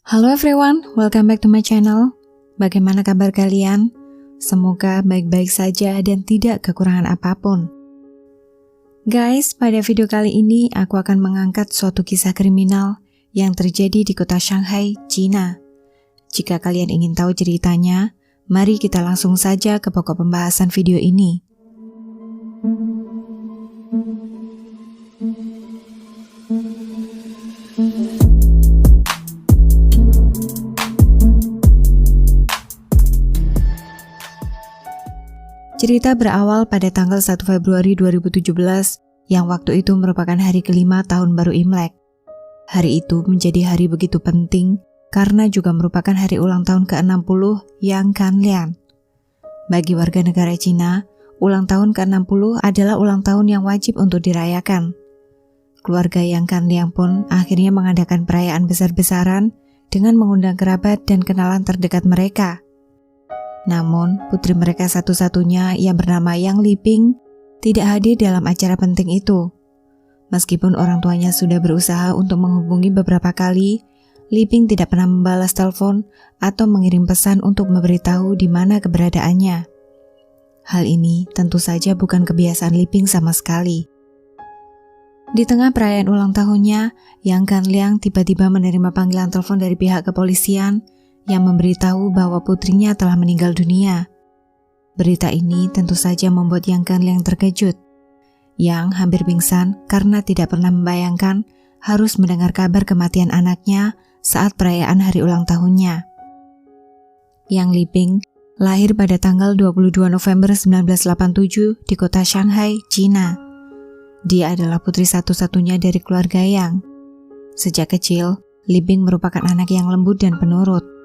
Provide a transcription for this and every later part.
Halo everyone, welcome back to my channel. Bagaimana kabar kalian? Semoga baik-baik saja dan tidak kekurangan apapun. Guys, pada video kali ini aku akan mengangkat suatu kisah kriminal yang terjadi di kota Shanghai, China. Jika kalian ingin tahu ceritanya, mari kita langsung saja ke pokok pembahasan video ini. Cerita berawal pada tanggal 1 Februari 2017 yang waktu itu merupakan hari kelima tahun baru Imlek. Hari itu menjadi hari begitu penting karena juga merupakan hari ulang tahun ke-60 Yang Kanlian. Bagi warga negara Cina, ulang tahun ke-60 adalah ulang tahun yang wajib untuk dirayakan. Keluarga Yang Kanlian pun akhirnya mengadakan perayaan besar-besaran dengan mengundang kerabat dan kenalan terdekat mereka. Namun, putri mereka satu-satunya yang bernama Yang Liping tidak hadir dalam acara penting itu. Meskipun orang tuanya sudah berusaha untuk menghubungi beberapa kali, Liping tidak pernah membalas telepon atau mengirim pesan untuk memberitahu di mana keberadaannya. Hal ini tentu saja bukan kebiasaan Liping sama sekali. Di tengah perayaan ulang tahunnya, Yang Kanlian tiba-tiba menerima panggilan telepon dari pihak kepolisian yang memberitahu bahwa putrinya telah meninggal dunia. Berita ini tentu saja membuat Yang Kanlian terkejut. Yang hampir pingsan karena tidak pernah membayangkan harus mendengar kabar kematian anaknya saat perayaan hari ulang tahunnya. Yang Liping lahir pada tanggal 22 November 1987 di kota Shanghai, China. Dia adalah putri satu-satunya dari keluarga Yang. Sejak kecil, Liping merupakan anak yang lembut dan penurut.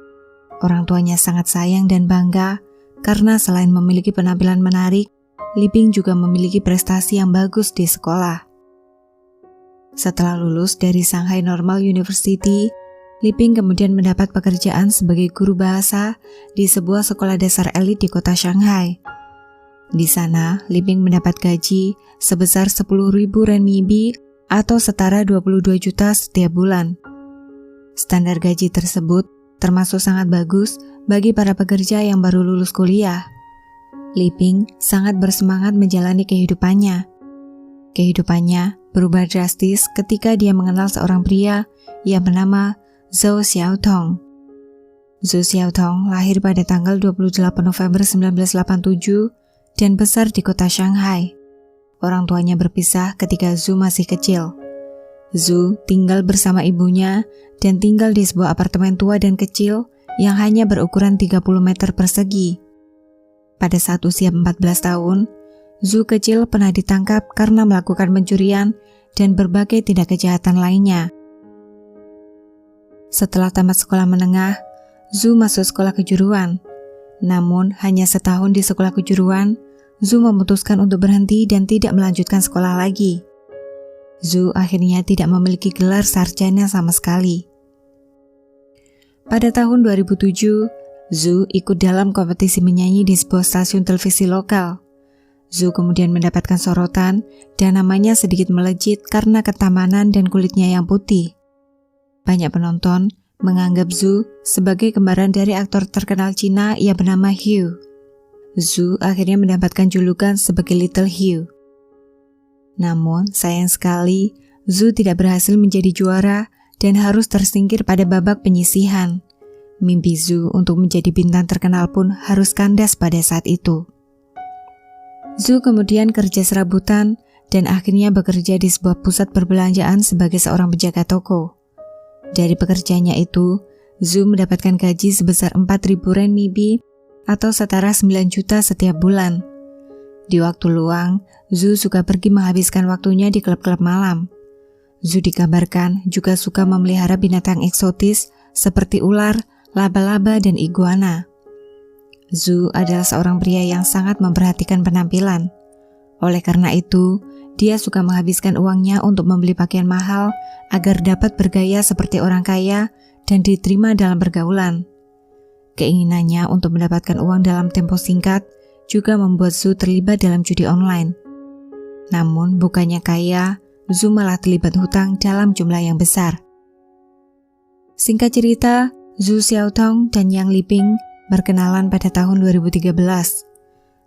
Orang tuanya sangat sayang dan bangga karena selain memiliki penampilan menarik, Liping juga memiliki prestasi yang bagus di sekolah. Setelah lulus dari Shanghai Normal University, Liping kemudian mendapat pekerjaan sebagai guru bahasa di sebuah sekolah dasar elit di kota Shanghai. Di sana, Liping mendapat gaji sebesar 10.000 renminbi atau setara 22 juta setiap bulan. Standar gaji tersebut termasuk sangat bagus bagi para pekerja yang baru lulus kuliah. Liping sangat bersemangat menjalani kehidupannya. Kehidupannya berubah drastis ketika dia mengenal seorang pria yang bernama Zhou Xiaotong. Zhou Xiaotong lahir pada tanggal 28 November 1987 dan besar di kota Shanghai. Orang tuanya berpisah ketika Zhou masih kecil. Zhou tinggal bersama ibunya dan tinggal di sebuah apartemen tua dan kecil yang hanya berukuran 30 meter persegi. Pada saat usia 14 tahun, Zhou kecil pernah ditangkap karena melakukan pencurian dan berbagai tindak kejahatan lainnya. Setelah tamat sekolah menengah, Zhou masuk sekolah kejuruan. Namun, hanya setahun di sekolah kejuruan, Zhou memutuskan untuk berhenti dan tidak melanjutkan sekolah lagi. Zhou akhirnya tidak memiliki gelar sarjana sama sekali. Pada tahun 2007, Zhou ikut dalam kompetisi menyanyi di sebuah stasiun televisi lokal. Zhou kemudian mendapatkan sorotan dan namanya sedikit melejit karena ketamanan dan kulitnya yang putih. Banyak penonton menganggap Zhou sebagai kembaran dari aktor terkenal Cina yang bernama Hugh. Zhou akhirnya mendapatkan julukan sebagai Little Hugh. Namun, sayang sekali, Zhou tidak berhasil menjadi juara dan harus tersingkir pada babak penyisihan. Mimpi Zhou untuk menjadi bintang terkenal pun harus kandas pada saat itu. Zhou kemudian kerja serabutan dan akhirnya bekerja di sebuah pusat perbelanjaan sebagai seorang penjaga toko. Dari pekerjaannya itu, Zhou mendapatkan gaji sebesar 4.000 renminbi atau setara 9 juta setiap bulan. Di waktu luang, Zhou suka pergi menghabiskan waktunya di klub-klub malam. Zhou dikabarkan juga suka memelihara binatang eksotis seperti ular, laba-laba, dan iguana. Zhou adalah seorang pria yang sangat memperhatikan penampilan. Oleh karena itu, dia suka menghabiskan uangnya untuk membeli pakaian mahal agar dapat bergaya seperti orang kaya dan diterima dalam pergaulan. Keinginannya untuk mendapatkan uang dalam tempo singkat juga membuat Zhou terlibat dalam judi online. Namun bukannya kaya, Zhou malah terlibat hutang dalam jumlah yang besar. Singkat cerita, Zhu Xiaotong dan Yang Liping berkenalan pada tahun 2013.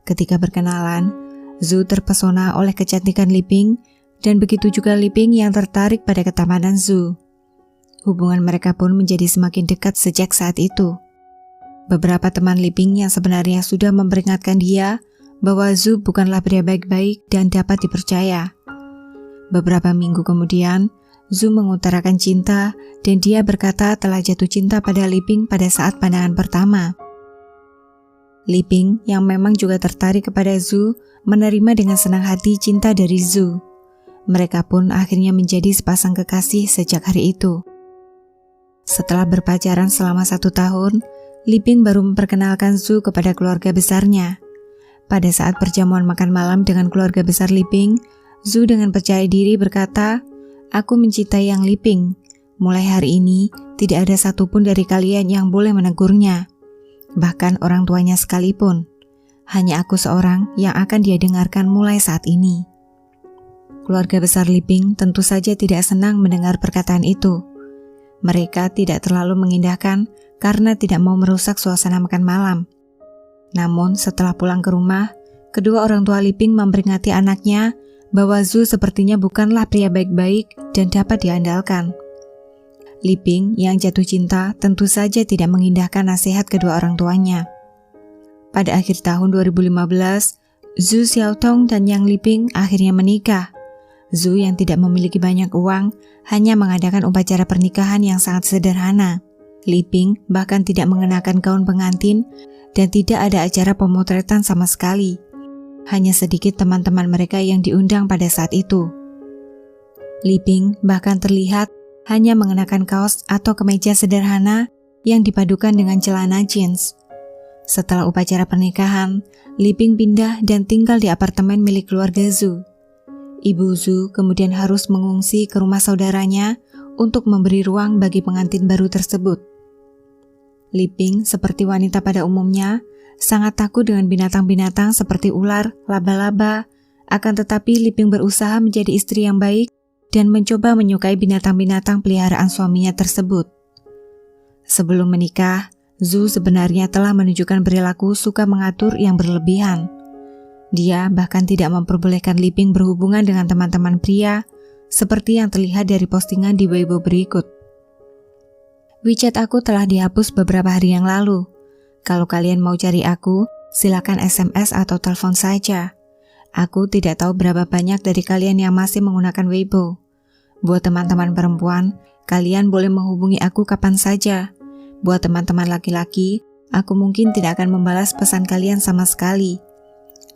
Ketika berkenalan, Zhu terpesona oleh kecantikan Liping dan begitu juga Liping yang tertarik pada ketampanan Zhu. Hubungan mereka pun menjadi semakin dekat sejak saat itu. Beberapa teman Liping yang sebenarnya sudah memperingatkan dia bahwa Zhu bukanlah pria baik-baik dan dapat dipercaya. Beberapa minggu kemudian, Zhu mengutarakan cinta dan dia berkata telah jatuh cinta pada Liping pada saat pandangan pertama. Liping yang memang juga tertarik kepada Zhu menerima dengan senang hati cinta dari Zhu. Mereka pun akhirnya menjadi sepasang kekasih sejak hari itu. Setelah berpacaran selama 1 tahun, Liping baru memperkenalkan Zhu kepada keluarga besarnya. Pada saat perjamuan makan malam dengan keluarga besar Liping, Zhu dengan percaya diri berkata, "Aku mencintai Yang Liping. Mulai hari ini, tidak ada satupun dari kalian yang boleh menegurnya. Bahkan orang tuanya sekalipun. Hanya aku seorang yang akan dia dengarkan mulai saat ini." Keluarga besar Liping tentu saja tidak senang mendengar perkataan itu. Mereka tidak terlalu mengindahkan karena tidak mau merusak suasana makan malam. Namun setelah pulang ke rumah, kedua orang tua Liping memperingati anaknya bahwa Zhu sepertinya bukanlah pria baik-baik dan dapat diandalkan. Liping yang jatuh cinta tentu saja tidak mengindahkan nasihat kedua orang tuanya. Pada akhir tahun 2015, Zhu Xiaotong dan Yang Liping akhirnya menikah. Zhu yang tidak memiliki banyak uang hanya mengadakan upacara pernikahan yang sangat sederhana. Liping bahkan tidak mengenakan gaun pengantin dan tidak ada acara pemotretan sama sekali. Hanya sedikit teman-teman mereka yang diundang pada saat itu. Liping bahkan terlihat hanya mengenakan kaos atau kemeja sederhana yang dipadukan dengan celana jeans. Setelah upacara pernikahan, Liping pindah dan tinggal di apartemen milik keluarga Zhu. Ibu Zhu kemudian harus mengungsi ke rumah saudaranya untuk memberi ruang bagi pengantin baru tersebut. Liping seperti wanita pada umumnya, sangat takut dengan binatang-binatang seperti ular, laba-laba, akan tetapi Liping berusaha menjadi istri yang baik dan mencoba menyukai binatang-binatang peliharaan suaminya tersebut. Sebelum menikah, Zhu sebenarnya telah menunjukkan perilaku suka mengatur yang berlebihan. Dia bahkan tidak memperbolehkan Liping berhubungan dengan teman-teman pria, seperti yang terlihat dari postingan di Weibo berikut. WeChat aku telah dihapus beberapa hari yang lalu. Kalau kalian mau cari aku, silakan SMS atau telepon saja. Aku tidak tahu berapa banyak dari kalian yang masih menggunakan Weibo. Buat teman-teman perempuan, kalian boleh menghubungi aku kapan saja. Buat teman-teman laki-laki, aku mungkin tidak akan membalas pesan kalian sama sekali.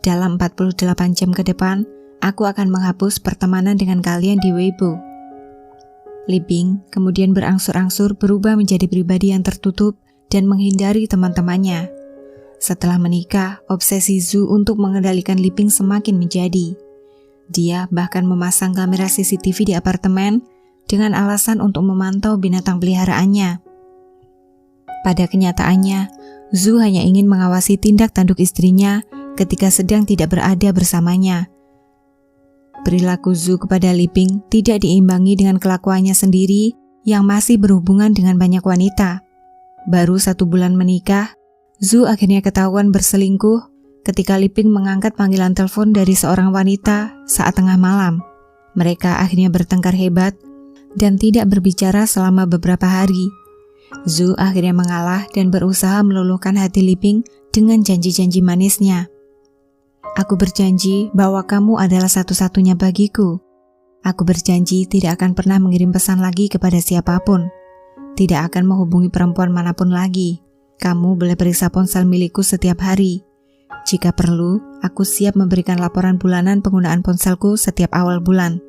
Dalam 48 jam ke depan, aku akan menghapus pertemanan dengan kalian di Weibo. Liping kemudian berangsur-angsur berubah menjadi pribadi yang tertutup dan menghindari teman-temannya. Setelah menikah, obsesi Zhu untuk mengendalikan Liping semakin menjadi. Dia bahkan memasang kamera CCTV di apartemen dengan alasan untuk memantau binatang peliharaannya. Pada kenyataannya, Zhu hanya ingin mengawasi tindak tanduk istrinya ketika sedang tidak berada bersamanya. Perilaku Zhu kepada Liping tidak diimbangi dengan kelakuannya sendiri yang masih berhubungan dengan banyak wanita. Baru 1 bulan menikah, Zhu akhirnya ketahuan berselingkuh ketika Liping mengangkat panggilan telepon dari seorang wanita saat tengah malam. Mereka akhirnya bertengkar hebat dan tidak berbicara selama beberapa hari. Zhu akhirnya mengalah dan berusaha meluluhkan hati Liping dengan janji-janji manisnya. "Aku berjanji bahwa kamu adalah satu-satunya bagiku. Aku berjanji tidak akan pernah mengirim pesan lagi kepada siapapun. Tidak akan menghubungi perempuan manapun lagi. Kamu boleh periksa ponsel milikku setiap hari. Jika perlu, aku siap memberikan laporan bulanan penggunaan ponselku setiap awal bulan."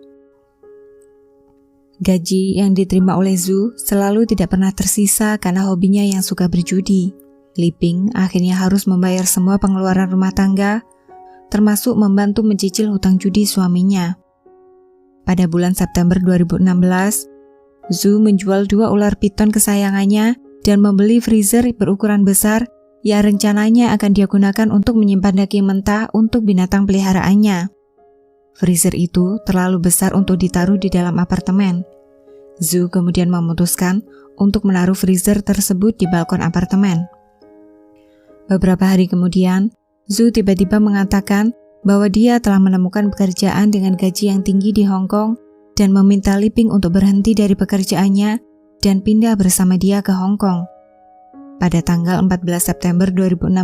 Gaji yang diterima oleh Zhu selalu tidak pernah tersisa karena hobinya yang suka berjudi. Liping akhirnya harus membayar semua pengeluaran rumah tangga, termasuk membantu mencicil hutang judi suaminya. Pada bulan September 2016, Zhu menjual 2 ular piton kesayangannya dan membeli freezer berukuran besar yang rencananya akan dia gunakan untuk menyimpan daging mentah untuk binatang peliharaannya. Freezer itu terlalu besar untuk ditaruh di dalam apartemen. Zhu kemudian memutuskan untuk menaruh freezer tersebut di balkon apartemen. Beberapa hari kemudian, Zhu tiba-tiba mengatakan bahwa dia telah menemukan pekerjaan dengan gaji yang tinggi di Hong Kong dan meminta Liping untuk berhenti dari pekerjaannya dan pindah bersama dia ke Hong Kong. Pada tanggal 14 September 2016,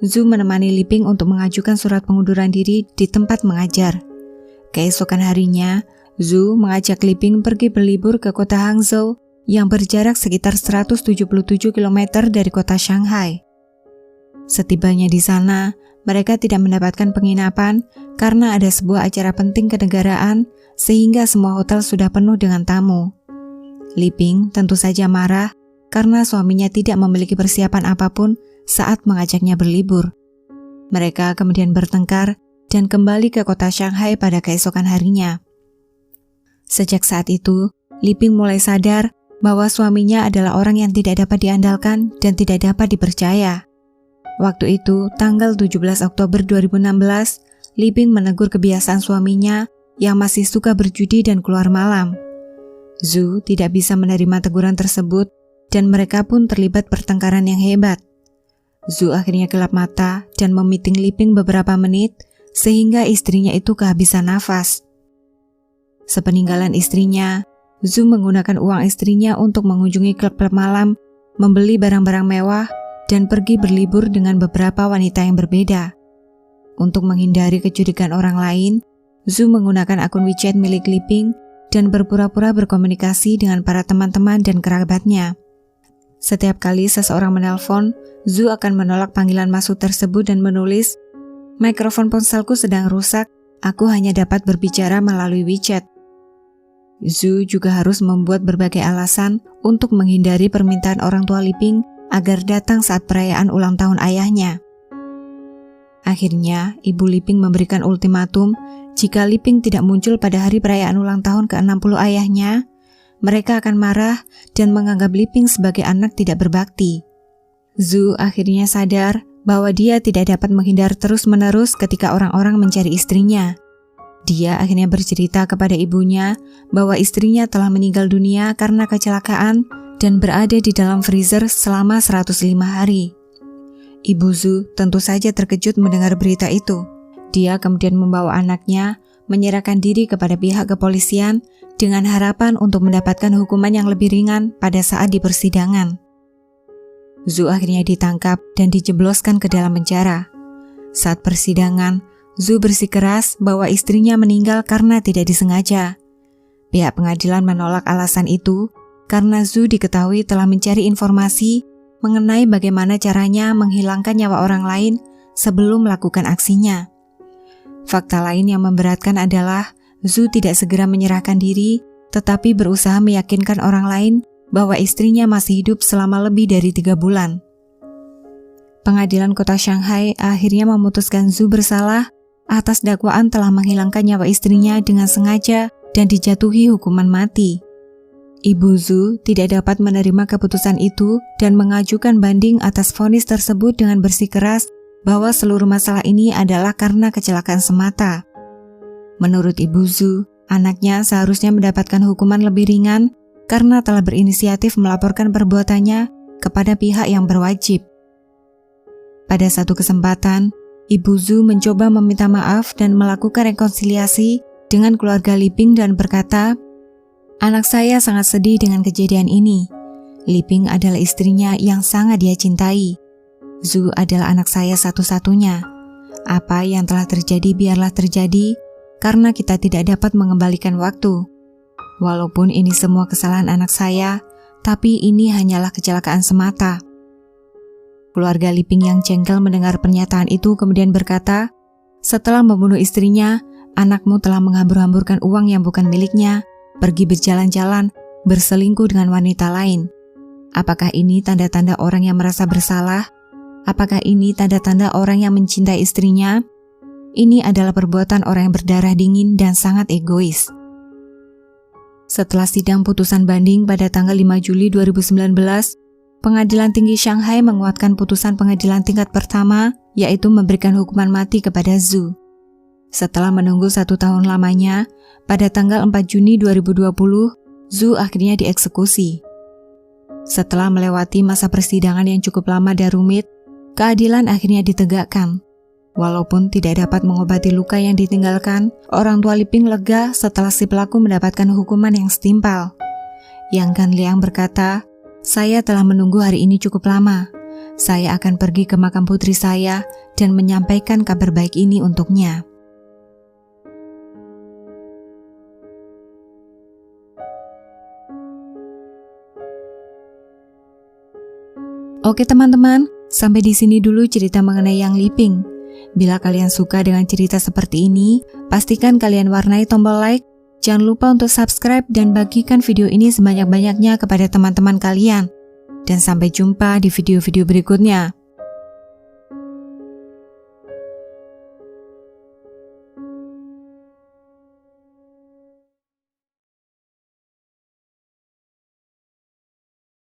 Zhu menemani Liping untuk mengajukan surat pengunduran diri di tempat mengajar. Keesokan harinya, Zhu mengajak Liping pergi berlibur ke kota Hangzhou yang berjarak sekitar 177 km dari kota Shanghai. Setibanya di sana, mereka tidak mendapatkan penginapan karena ada sebuah acara penting kenegaraan sehingga semua hotel sudah penuh dengan tamu. Liping tentu saja marah karena suaminya tidak memiliki persiapan apapun saat mengajaknya berlibur. Mereka kemudian bertengkar dan kembali ke kota Shanghai pada keesokan harinya. Sejak saat itu, Liping mulai sadar bahwa suaminya adalah orang yang tidak dapat diandalkan dan tidak dapat dipercaya. Waktu itu, tanggal 17 Oktober 2016, Liping menegur kebiasaan suaminya yang masih suka berjudi dan keluar malam. Zhu tidak bisa menerima teguran tersebut dan mereka pun terlibat pertengkaran yang hebat. Zhu akhirnya gelap mata dan memiting Liping beberapa menit sehingga istrinya itu kehabisan nafas. Sepeninggalan istrinya, Zhu menggunakan uang istrinya untuk mengunjungi klub-klub malam, membeli barang-barang mewah, dan pergi berlibur dengan beberapa wanita yang berbeda. Untuk menghindari kecurigaan orang lain, Zhu menggunakan akun WeChat milik Liping dan berpura-pura berkomunikasi dengan para teman-teman dan kerabatnya. Setiap kali seseorang menelpon, Zhu akan menolak panggilan masuk tersebut dan menulis, "Mikrofon ponselku sedang rusak, aku hanya dapat berbicara melalui WeChat." Zhu juga harus membuat berbagai alasan untuk menghindari permintaan orang tua Liping agar datang saat perayaan ulang tahun ayahnya. Akhirnya, Ibu Liping memberikan ultimatum jika Liping tidak muncul pada hari perayaan ulang tahun ke-60 ayahnya, mereka akan marah dan menganggap Liping sebagai anak tidak berbakti. Zhu akhirnya sadar bahwa dia tidak dapat menghindar terus-menerus ketika orang-orang mencari istrinya. Dia akhirnya bercerita kepada ibunya bahwa istrinya telah meninggal dunia karena kecelakaan dan berada di dalam freezer selama 105 hari. Ibu Zhu tentu saja terkejut mendengar berita itu. Dia kemudian membawa anaknya menyerahkan diri kepada pihak kepolisian dengan harapan untuk mendapatkan hukuman yang lebih ringan pada saat di persidangan. Zhu akhirnya ditangkap dan dijebloskan ke dalam penjara. Saat persidangan, Zhu bersikeras bahwa istrinya meninggal karena tidak disengaja. Pihak pengadilan menolak alasan itu karena Zhu diketahui telah mencari informasi mengenai bagaimana caranya menghilangkan nyawa orang lain sebelum melakukan aksinya. Fakta lain yang memberatkan adalah Zhu tidak segera menyerahkan diri, tetapi berusaha meyakinkan orang lain bahwa istrinya masih hidup selama lebih dari 3 bulan. Pengadilan kota Shanghai akhirnya memutuskan Zhu bersalah atas dakwaan telah menghilangkan nyawa istrinya dengan sengaja dan dijatuhi hukuman mati. Ibu Zhu tidak dapat menerima keputusan itu dan mengajukan banding atas vonis tersebut dengan bersikeras bahwa seluruh masalah ini adalah karena kecelakaan semata. Menurut Ibu Zhu, anaknya seharusnya mendapatkan hukuman lebih ringan karena telah berinisiatif melaporkan perbuatannya kepada pihak yang berwajib. Pada satu kesempatan, Ibu Zhu mencoba meminta maaf dan melakukan rekonsiliasi dengan keluarga Liping dan berkata, "Anak saya sangat sedih dengan kejadian ini. Liping adalah istrinya yang sangat dia cintai. Zhu adalah anak saya satu-satunya. Apa yang telah terjadi biarlah terjadi, karena kita tidak dapat mengembalikan waktu. Walaupun ini semua kesalahan anak saya, tapi ini hanyalah kecelakaan semata." Keluarga Liping yang jengkel mendengar pernyataan itu kemudian berkata, "Setelah membunuh istrinya, anakmu telah menghambur-hamburkan uang yang bukan miliknya, pergi berjalan-jalan, berselingkuh dengan wanita lain. Apakah ini tanda-tanda orang yang merasa bersalah? Apakah ini tanda-tanda orang yang mencintai istrinya? Ini adalah perbuatan orang yang berdarah dingin dan sangat egois." Setelah sidang putusan banding pada tanggal 5 Juli 2019, Pengadilan Tinggi Shanghai menguatkan putusan pengadilan tingkat pertama, yaitu memberikan hukuman mati kepada Zhu. Setelah menunggu 1 tahun lamanya, pada tanggal 4 Juni 2020, Zhu akhirnya dieksekusi. Setelah melewati masa persidangan yang cukup lama dan rumit, keadilan akhirnya ditegakkan. Walaupun tidak dapat mengobati luka yang ditinggalkan, orang tua Liping lega setelah si pelaku mendapatkan hukuman yang setimpal. Yang Gan Liang berkata, "Saya telah menunggu hari ini cukup lama. Saya akan pergi ke makam putri saya dan menyampaikan kabar baik ini untuknya." Oke teman-teman, sampai di sini dulu cerita mengenai Yang Liping. Bila kalian suka dengan cerita seperti ini, pastikan kalian warnai tombol like. Jangan lupa untuk subscribe dan bagikan video ini sebanyak-banyaknya kepada teman-teman kalian. Dan sampai jumpa di video-video berikutnya.